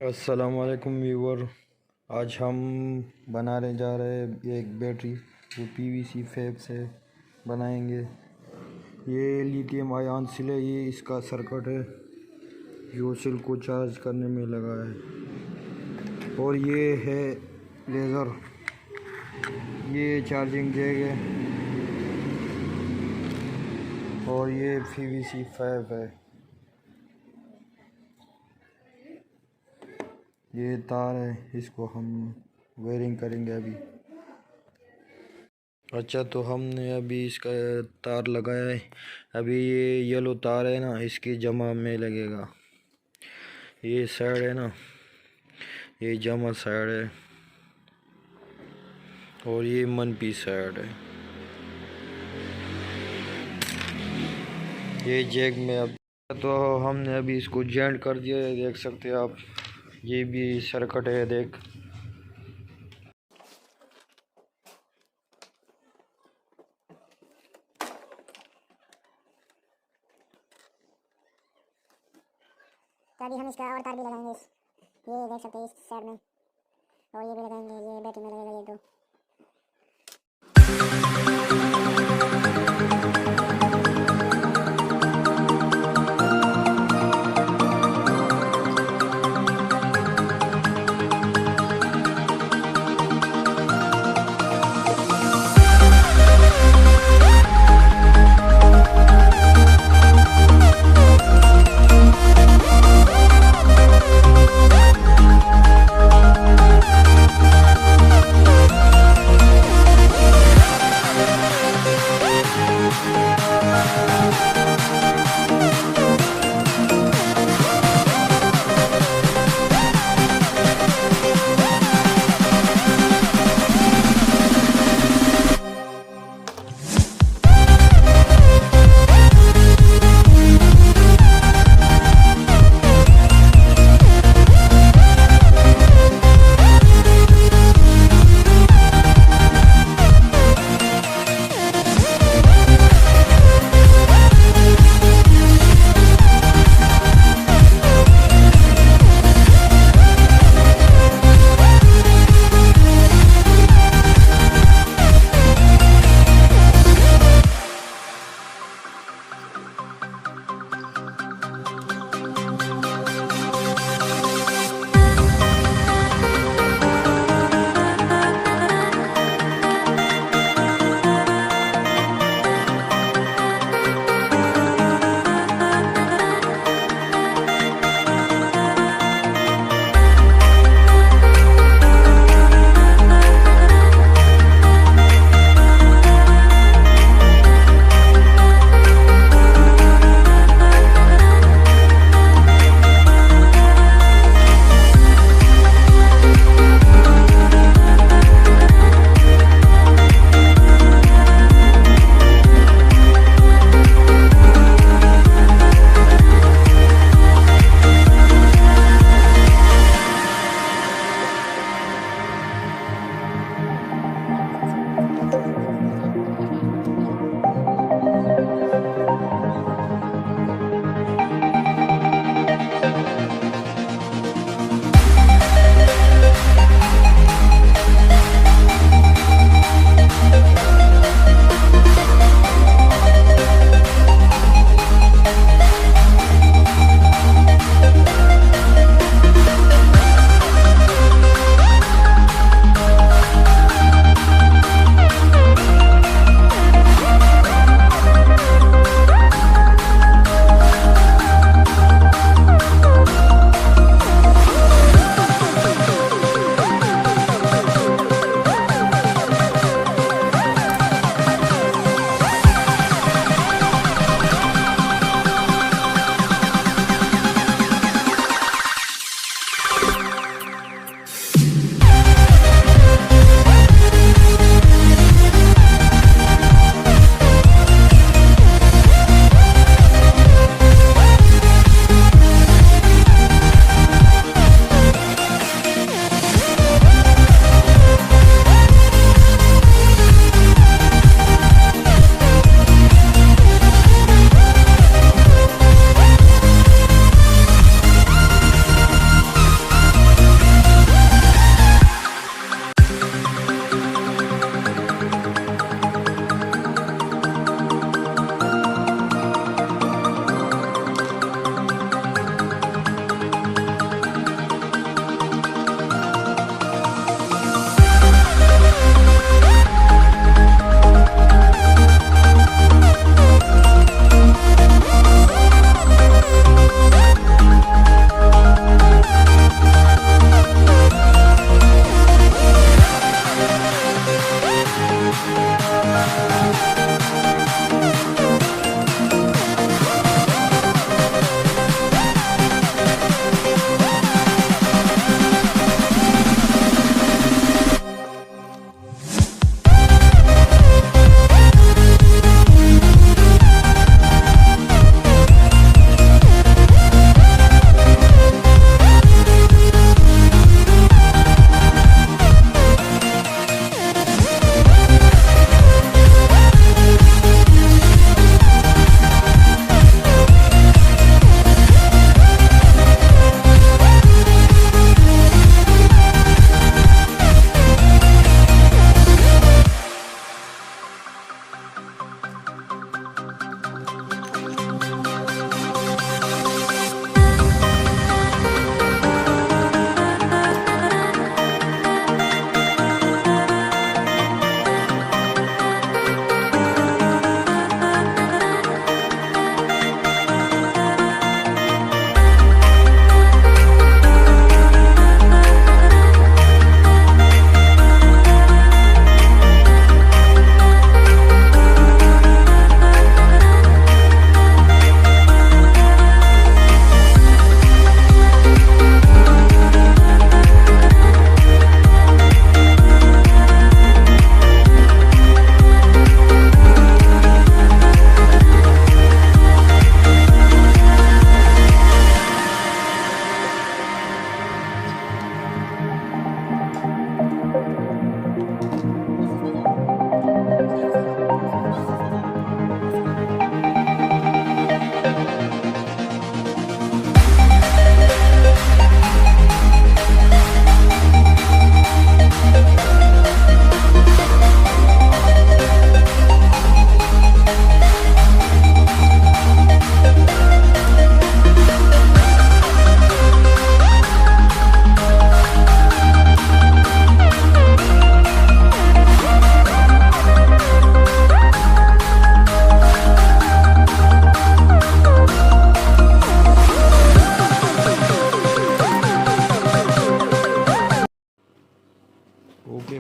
अस्सलामुअलैकुम व्यूवर। आज हम बनाने जा रहे हैं एक बैटरी जो पीवीसी फैब से बनाएंगे। ये लिथियम आयन सेल है, ये इसका सर्किट है जो सेल को चार्ज करने में लगा है। और ये है लेज़र, ये चार्जिंग जैक है और ये पीवीसी फैब है। ये तार है, इसको हम वायरिंग करेंगे अभी। अच्छा, तो हमने अभी इसका तार लगाया है। अभी ये येलो तार है ना, इसकी जमा में लगेगा। ये साइड है ना, ये जमा साइड है और ये मनपी साइड है। ये जैक में अब तो हमने अभी इसको जॉइंट कर दिया है, देख सकते हैं आप। ये भी सर्किट है, देख। तो अभी हम इसका और तार भी लगाएंगे ये देख सकते हैं इस साइड में, और ये भी लगाएंगे, ये बैटरी में लगेगा ये दो।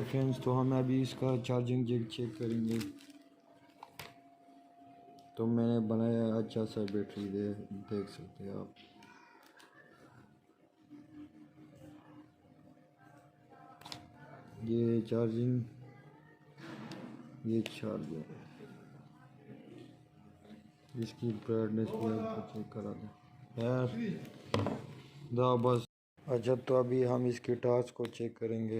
फ्रेंड्स, तो हम अभी इसका चार्जिंग जैक चेक करेंगे। तो मैंने बनाया अच्छा सा बैटरी देख सकते हैं आप। ये चार्जिंग, ये चार्जिंग, इसकी ब्राइटनेस भी आपको चेक करा दें यार दा बस। अच्छा, तो अभी हम इसके टार्च को चेक करेंगे।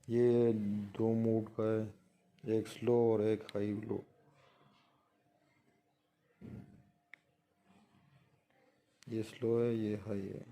ये 2 मोड का है, एक स्लो और एक हाई लो। ये स्लो है, ये हाई है।